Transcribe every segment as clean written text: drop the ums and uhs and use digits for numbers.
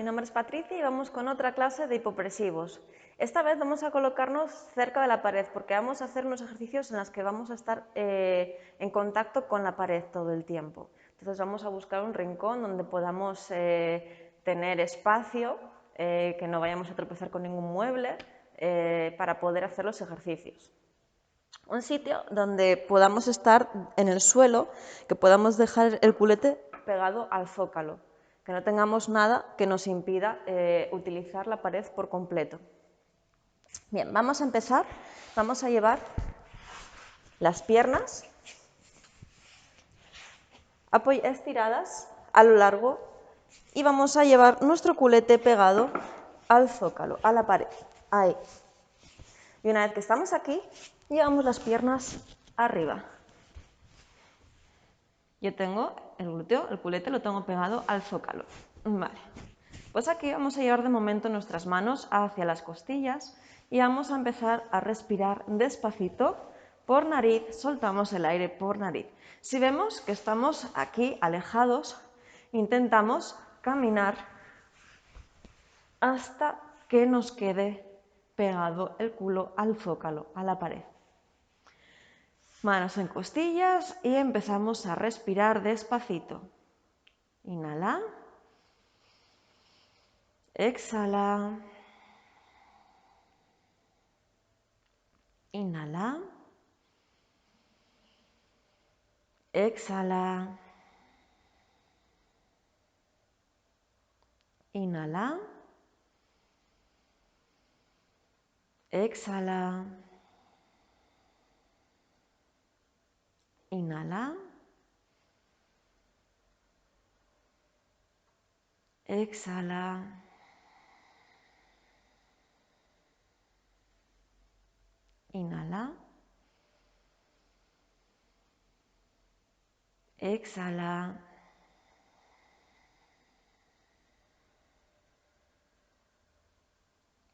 nombre es Patricia y vamos con otra clase de hipopresivos. Esta vez vamos a colocarnos cerca de la pared porque vamos a hacer unos ejercicios en los que vamos a estar en contacto con la pared todo el tiempo. Entonces vamos a buscar un rincón donde podamos tener espacio, que no vayamos a tropezar con ningún mueble para poder hacer los ejercicios. Un sitio donde podamos estar en el suelo, que podamos dejar el culete pegado al zócalo, que no tengamos nada que nos impida utilizar la pared por completo. Bien, vamos a empezar. Vamos a llevar las piernas estiradas a lo largo y vamos a llevar nuestro culete pegado al zócalo, a la pared. Ahí. Y una vez que estamos aquí, llevamos las piernas arriba. Yo tengo el glúteo, el culete lo tengo pegado al zócalo. Vale. Pues aquí vamos a llevar de momento nuestras manos hacia las costillas y vamos a empezar a respirar despacito por nariz, soltamos el aire por nariz. Si vemos que estamos aquí alejados, intentamos caminar hasta que nos quede pegado el culo al zócalo, a la pared. Manos en costillas y empezamos a respirar despacito. Inhala. Exhala. Inhala. Exhala. Inhala. Exhala. Inhala. Exhala. Inhala. Exhala.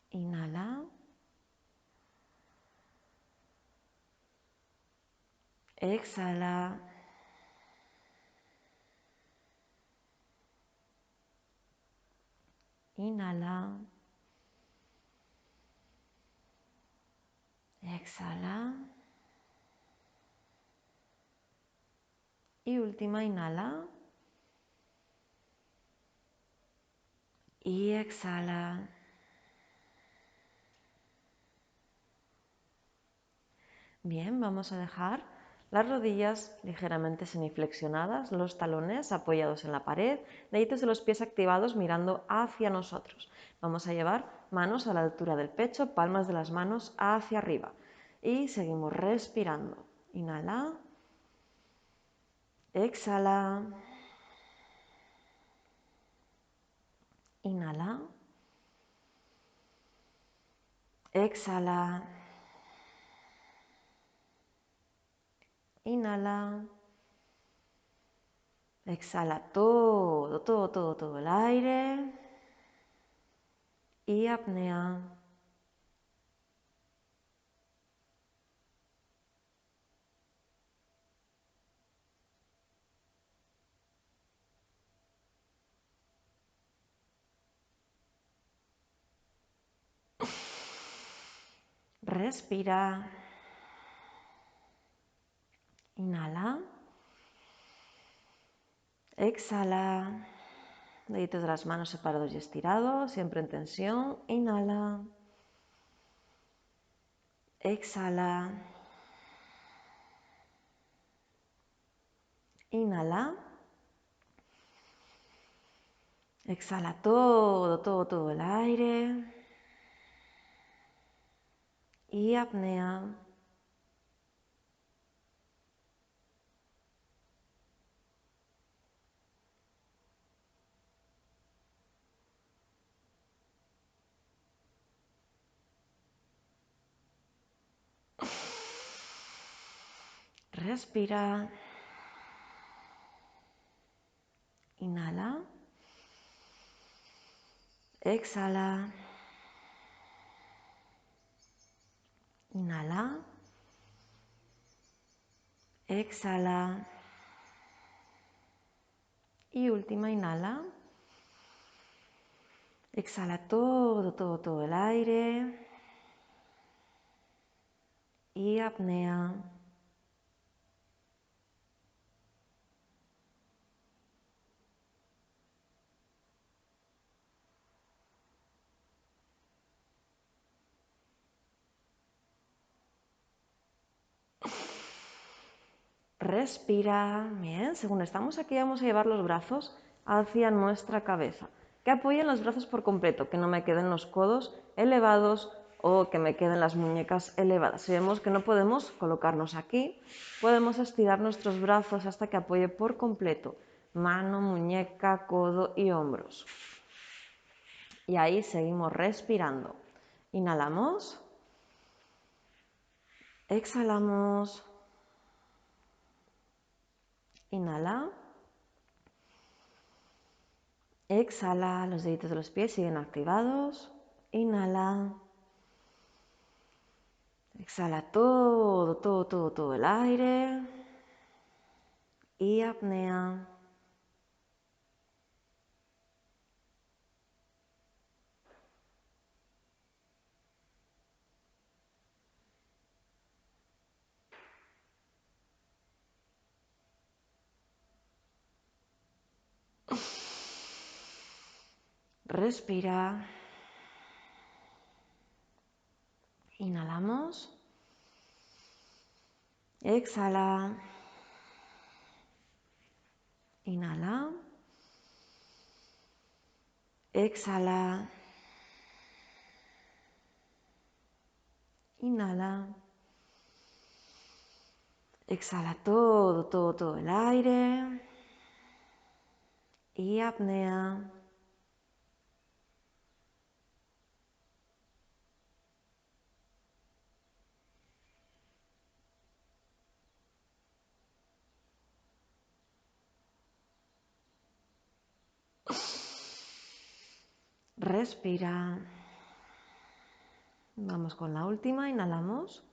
Inhala. Exhala. Inhala. Exhala. Y última, inhala. Y exhala. Bien, vamos a dejar las rodillas ligeramente semiflexionadas, los talones apoyados en la pared, deditos de los pies activados mirando hacia nosotros. Vamos a llevar manos a la altura del pecho, palmas de las manos hacia arriba. Y seguimos respirando. Inhala. Exhala. Inhala. Exhala. Inhala. Exhala todo el aire. Y apnea. Respira. Inhala. Exhala. Deditos de las manos separados y estirados, siempre en tensión. Inhala. Exhala. Inhala. Exhala todo el aire. Y apnea. Respira. Inhala. Exhala. Inhala. Exhala. Y última, inhala. Exhala todo, todo, todo el aire. Y apnea. Respira. Bien, según estamos aquí vamos a llevar los brazos hacia nuestra cabeza. Que apoyen los brazos por completo, que no me queden los codos elevados o que me queden las muñecas elevadas. Si vemos que no podemos colocarnos aquí, podemos estirar nuestros brazos hasta que apoye por completo mano, muñeca, codo y hombros. Y ahí seguimos respirando. Inhalamos. Exhalamos. Inhala. Exhala, los deditos de los pies siguen activados. Inhala. Exhala todo, todo, todo, todo el aire. Y apnea. Respira. Inhalamos. Exhala. Inhala. Exhala. Inhala. Exhala todo, todo, todo el aire. Y apnea. Respira. Vamos con la última. Inhalamos.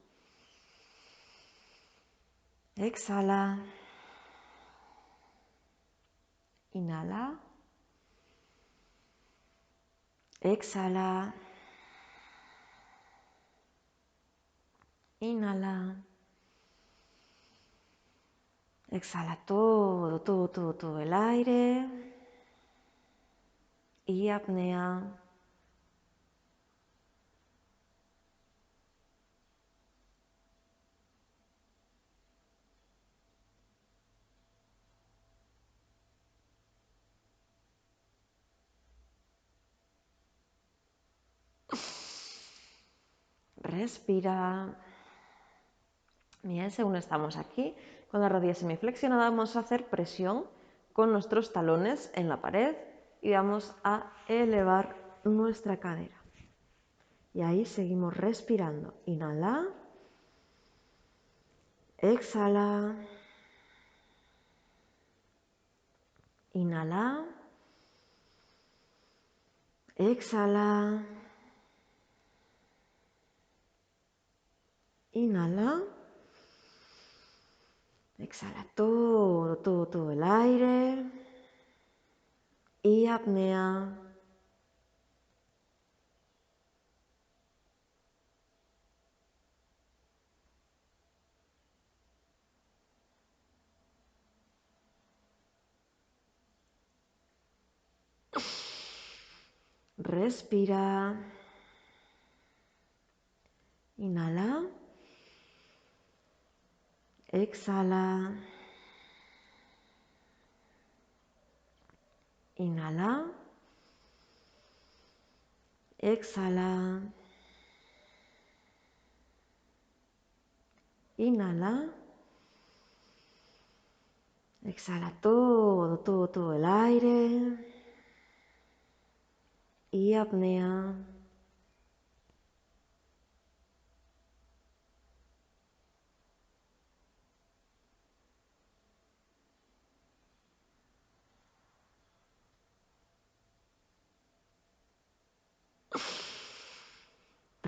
Exhala. Inhala. Exhala. Inhala. Exhala todo, todo, todo, todo el aire. Y apnea. Respira. Bien, según estamos aquí, con la rodilla semiflexionada vamos a hacer presión con nuestros talones en la pared y vamos a elevar nuestra cadera. Y ahí seguimos respirando. Inhala. Exhala. Inhala. Exhala. Inhala. Exhala todo, todo, todo el aire. Y apnea. Respira. Inhala. Exhala. Inhala. Exhala. Inhala. Exhala todo, todo, todo el aire. Y apnea.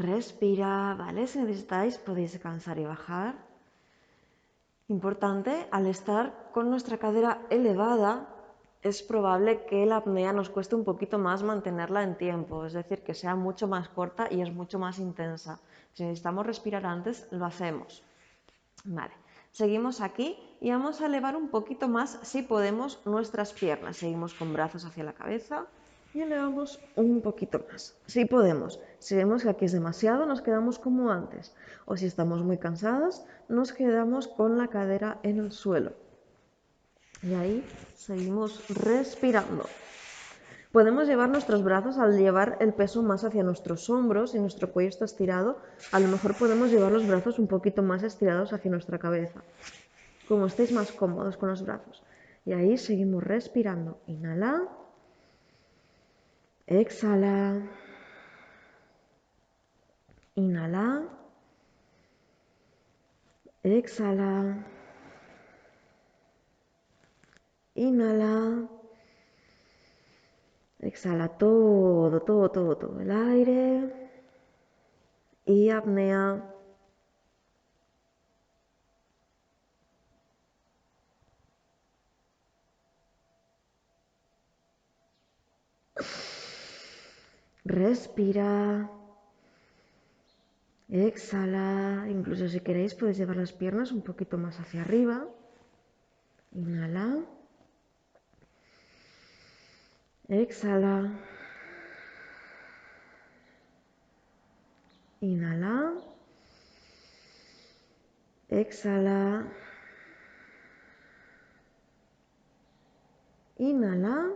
Respira, ¿vale? Si necesitáis podéis descansar y bajar. Importante, al estar con nuestra cadera elevada, es probable que la apnea nos cueste un poquito más mantenerla en tiempo, es decir, que sea mucho más corta y es mucho más intensa. Si necesitamos respirar antes, lo hacemos. Vale, seguimos aquí y vamos a elevar un poquito más, si podemos, nuestras piernas. Seguimos con brazos hacia la cabeza y elevamos un poquito más, si podemos. Si vemos que aquí es demasiado, nos quedamos como antes. O si estamos muy cansadas, nos quedamos con la cadera en el suelo. Y ahí seguimos respirando. Podemos llevar nuestros brazos al llevar el peso más hacia nuestros hombros y nuestro cuello está estirado. A lo mejor podemos llevar los brazos un poquito más estirados hacia nuestra cabeza, como estéis más cómodos con los brazos. Y ahí seguimos respirando. Inhala. Exhala. Inhala. Exhala. Inhala. Exhala todo, todo, todo, todo el aire. Y apnea. Respira. Exhala. Incluso si queréis podéis llevar las piernas un poquito más hacia arriba. Inhala. Exhala. Inhala. Exhala. Inhala.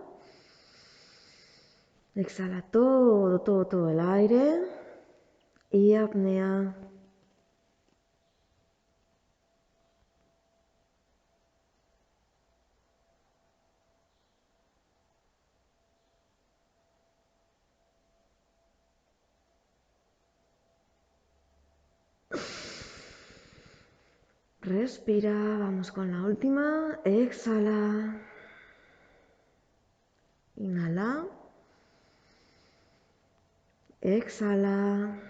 Exhala todo, todo, todo el aire. Y apnea. Respira, vamos con la última. Exhala. Inhala. Exhala.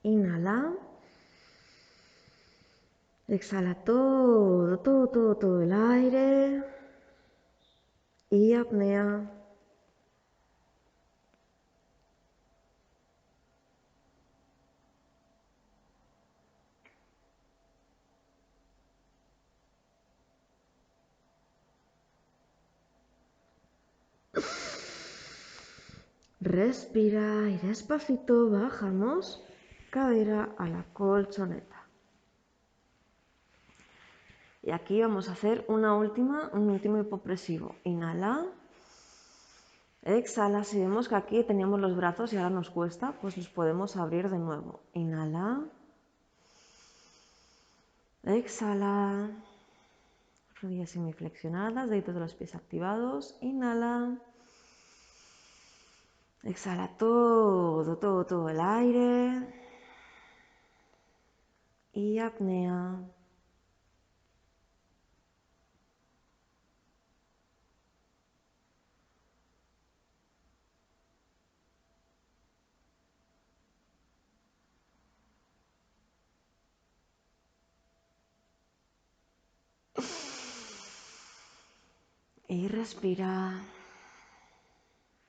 Inhala. Exhala todo, todo, todo, todo el aire. Y apnea. Respira y despacito bajamos cadera a la colchoneta. Y aquí vamos a hacer un último hipopresivo. Inhala. Exhala. Si vemos que aquí teníamos los brazos y ahora nos cuesta, pues los podemos abrir de nuevo. Inhala. Exhala. Rodillas semiflexionadas, deditos de los pies activados. Inhala. Exhala todo, todo, todo el aire. Y apnea. Y respira.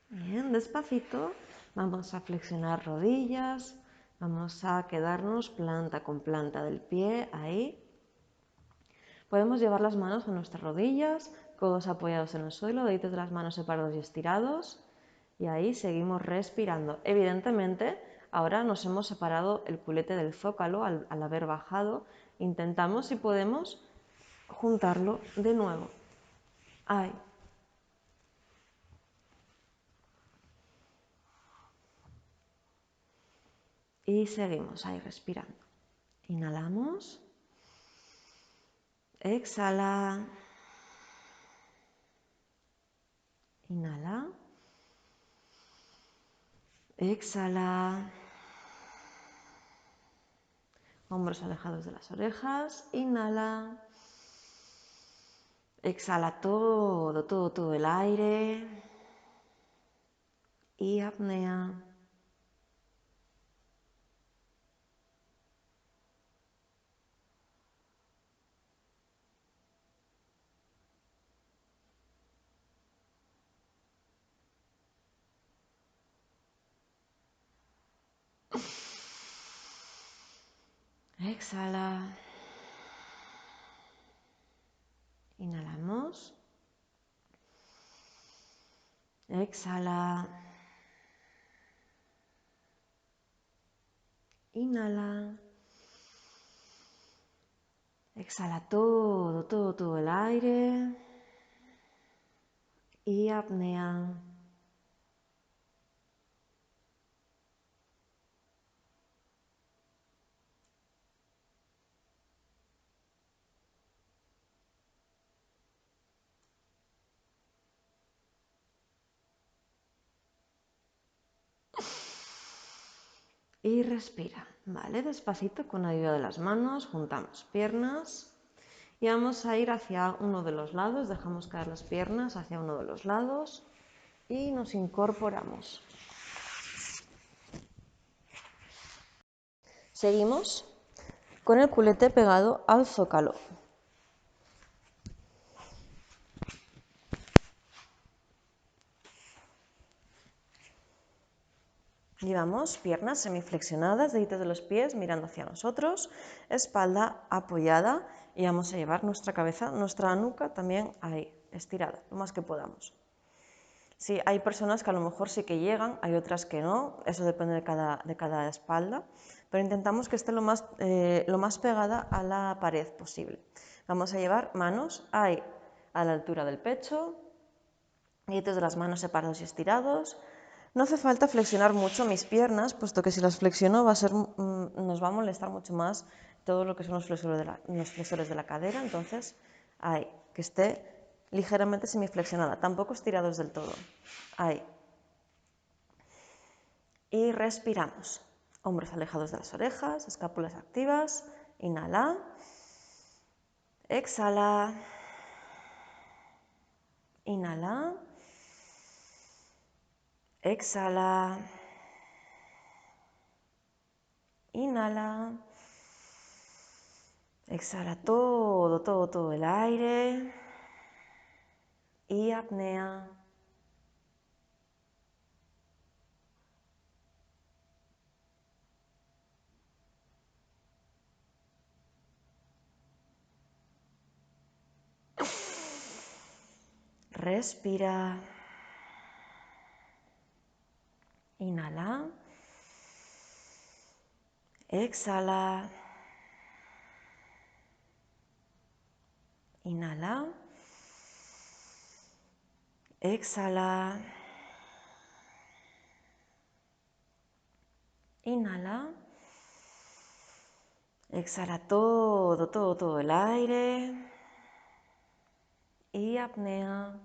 Bien, despacito. Vamos a flexionar rodillas. Vamos a quedarnos planta con planta del pie, ahí. Podemos llevar las manos a nuestras rodillas, codos apoyados en el suelo, deditos de las manos separados y estirados. Y ahí seguimos respirando. Evidentemente, ahora nos hemos separado el culete del zócalo al haber bajado. Intentamos, si podemos, juntarlo de nuevo. Ahí. Y seguimos ahí respirando. Inhalamos. Exhala. Inhala. Exhala. Hombros alejados de las orejas. Inhala. Exhala todo, todo, todo el aire. Y apnea. Exhala. Inhalamos. Exhala. Inhala. Exhala todo el aire. Y apnea. Y respira, ¿vale? Despacito con ayuda de las manos, juntamos piernas y vamos a ir hacia uno de los lados, dejamos caer las piernas hacia uno de los lados y nos incorporamos. Seguimos con el culete pegado al zócalo. Llevamos piernas semiflexionadas, deditos de los pies mirando hacia nosotros, espalda apoyada y vamos a llevar nuestra cabeza, nuestra nuca también ahí, estirada, lo más que podamos. Sí, hay personas que a lo mejor sí que llegan, hay otras que no, eso depende de cada espalda, pero intentamos que esté lo más pegada a la pared posible. Vamos a llevar manos ahí, a la altura del pecho, deditos de las manos separados y estirados. No hace falta flexionar mucho mis piernas, puesto que si las flexiono nos va a molestar mucho más todo lo que son los flexores de la cadera. Entonces, ahí, que esté ligeramente semiflexionada, tampoco estirados del todo. Ahí. Y respiramos. Hombros alejados de las orejas, escápulas activas. Inhala. Exhala. Inhala. Exhala. Inhala. Exhala todo el aire. Y apnea. Respira. Inhala. Exhala. Inhala. Exhala. Inhala. Exhala todo el aire. Y apnea.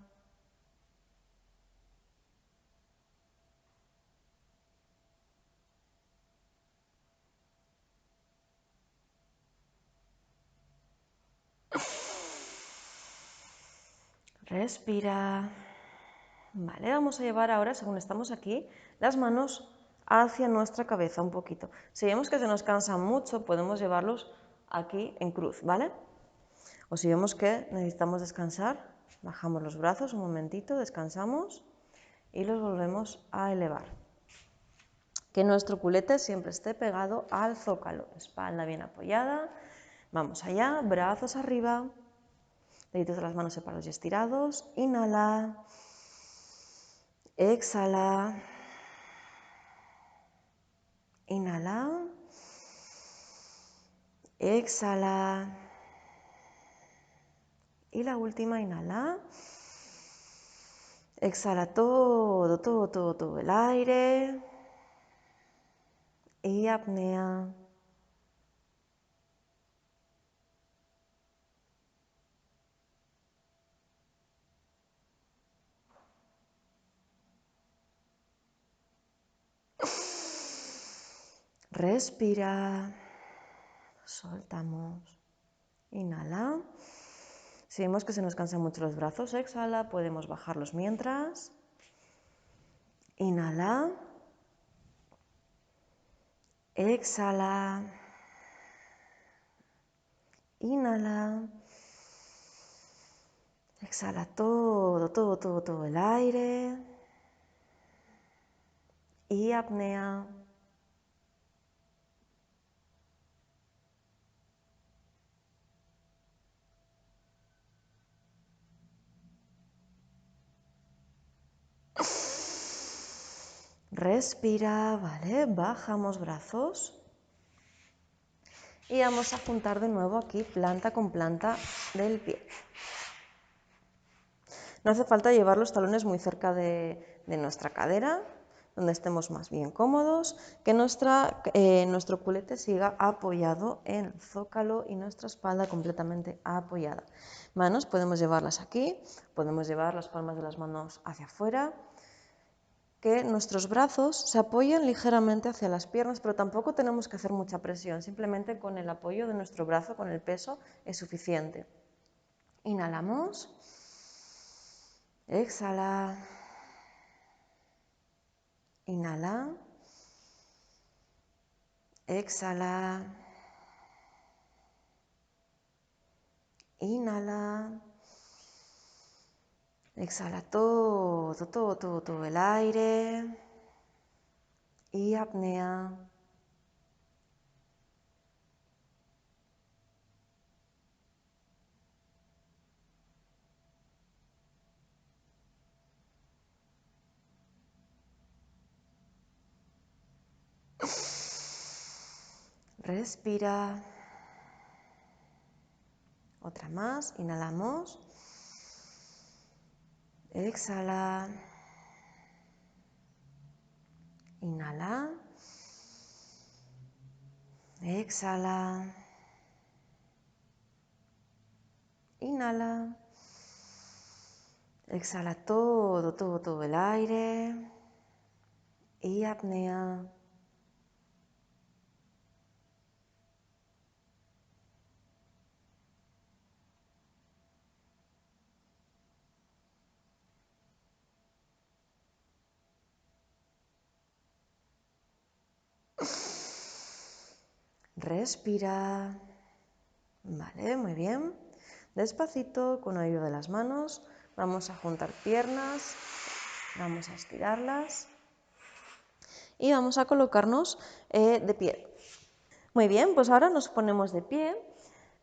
Respira. Vale, vamos a llevar ahora, según estamos aquí, las manos hacia nuestra cabeza un poquito. Si vemos que se nos cansa mucho, podemos llevarlos aquí en cruz, ¿vale? O si vemos que necesitamos descansar, bajamos los brazos un momentito, descansamos y los volvemos a elevar. Que nuestro culete siempre esté pegado al zócalo, espalda bien apoyada. Vamos allá, brazos arriba, deditos de las manos separados y estirados. Inhala. Exhala. Inhala. Exhala. Y la última, inhala. Exhala todo el aire. Y apnea. Respira. Soltamos. Inhala. Si vemos que se nos cansan mucho los brazos, exhala, podemos bajarlos mientras. Inhala. Exhala. Inhala. Exhala todo el aire. Y apnea. Respira, ¿vale? Bajamos brazos. Y vamos a juntar de nuevo aquí planta con planta del pie. No hace falta llevar los talones muy cerca de nuestra cadera, donde estemos más bien cómodos, que nuestro culete siga apoyado en el zócalo y nuestra espalda completamente apoyada. Manos podemos llevarlas aquí, podemos llevar las palmas de las manos hacia afuera, que nuestros brazos se apoyen ligeramente hacia las piernas, pero tampoco tenemos que hacer mucha presión, simplemente con el apoyo de nuestro brazo, con el peso, es suficiente. Inhalamos. Exhala. Inhala. Exhala. Inhala. Exhala todo el aire. Y apnea. Respira. Otra más. Inhalamos. Exhala. Inhala. Exhala. Inhala. Exhala todo el aire. Y apnea. Respira. Vale, muy bien. Despacito, con ayuda de las manos, vamos a juntar piernas, vamos a estirarlas y vamos a colocarnos de pie. Muy bien, pues ahora nos ponemos de pie.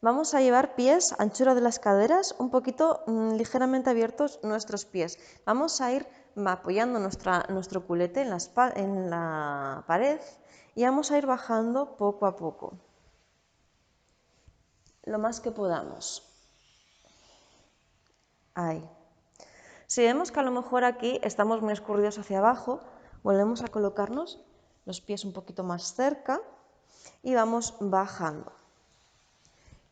Vamos a llevar pies, anchura de las caderas, un poquito ligeramente abiertos nuestros pies. Vamos a ir apoyando nuestro culete en la pared y vamos a ir bajando poco a poco, lo más que podamos. Ahí. Si vemos que a lo mejor aquí estamos muy escurridos hacia abajo, volvemos a colocarnos los pies un poquito más cerca y vamos bajando.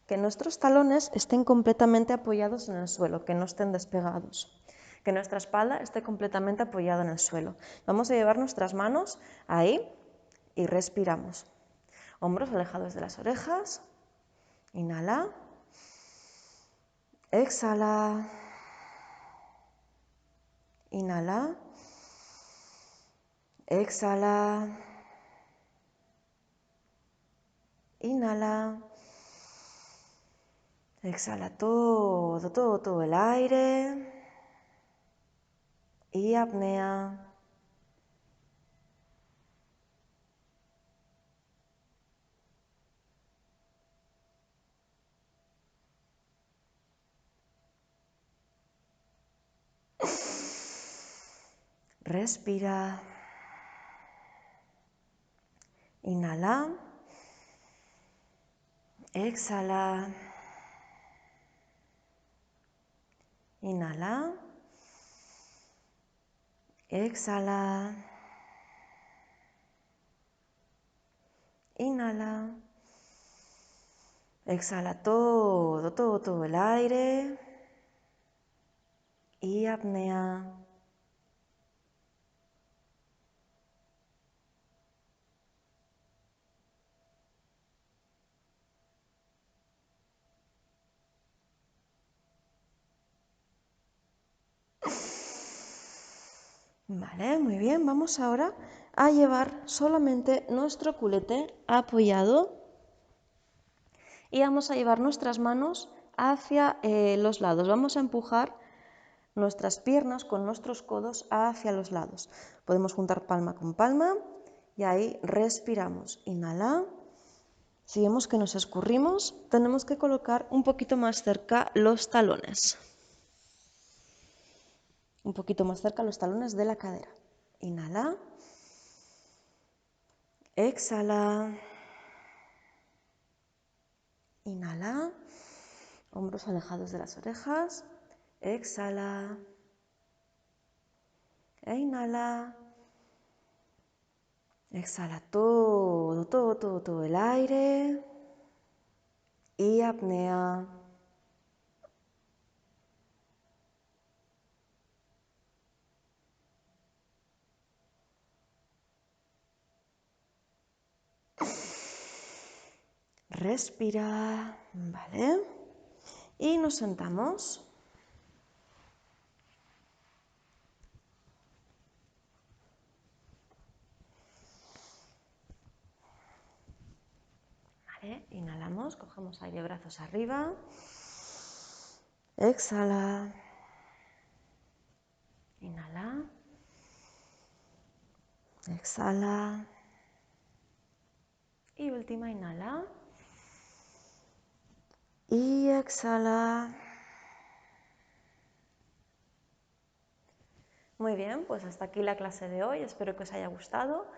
Que nuestros talones estén completamente apoyados en el suelo, que no estén despegados. Que nuestra espalda esté completamente apoyada en el suelo. Vamos a llevar nuestras manos ahí y respiramos. Hombros alejados de las orejas. Inhala. Exhala. Inhala. Exhala. Inhala. Exhala todo el aire. Y apnea. Respira. Inhala. Exhala. Inhala. Exhala. Inhala. Exhala todo el aire. Y apnea. Vale, muy bien. Vamos ahora a llevar solamente nuestro culete apoyado y vamos a llevar nuestras manos hacia los lados. Vamos a empujar nuestras piernas con nuestros codos hacia los lados. Podemos juntar palma con palma y ahí respiramos. Inhala. Si vemos que nos escurrimos, tenemos que colocar un poquito más cerca los talones. Un poquito más cerca los talones de la cadera. Inhala. Exhala. Inhala. Hombros alejados de las orejas. Exhala. E inhala. Exhala todo el aire. Y apnea. Respira, ¿vale? Y nos sentamos. ¿Vale? Inhalamos, cogemos aire, brazos arriba. Exhala. Inhala. Exhala. Y última, inhala. Y exhala. Muy bien, pues hasta aquí la clase de hoy. Espero que os haya gustado.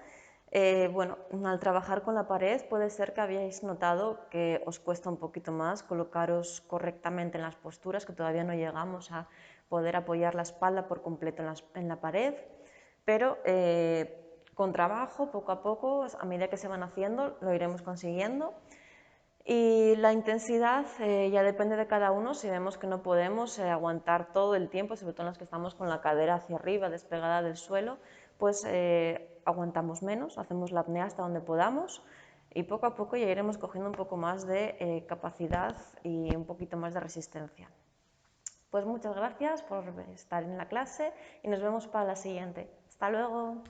Bueno, al trabajar con la pared puede ser que habéis notado que os cuesta un poquito más colocaros correctamente en las posturas, que todavía no llegamos a poder apoyar la espalda por completo en la pared, pero con trabajo, poco a poco, a medida que se van haciendo, lo iremos consiguiendo. Y la intensidad ya depende de cada uno. Si vemos que no podemos aguantar todo el tiempo, sobre todo en las que estamos con la cadera hacia arriba, despegada del suelo, pues aguantamos menos, hacemos la apnea hasta donde podamos y poco a poco ya iremos cogiendo un poco más de capacidad y un poquito más de resistencia. Pues muchas gracias por estar en la clase y nos vemos para la siguiente. Hasta luego.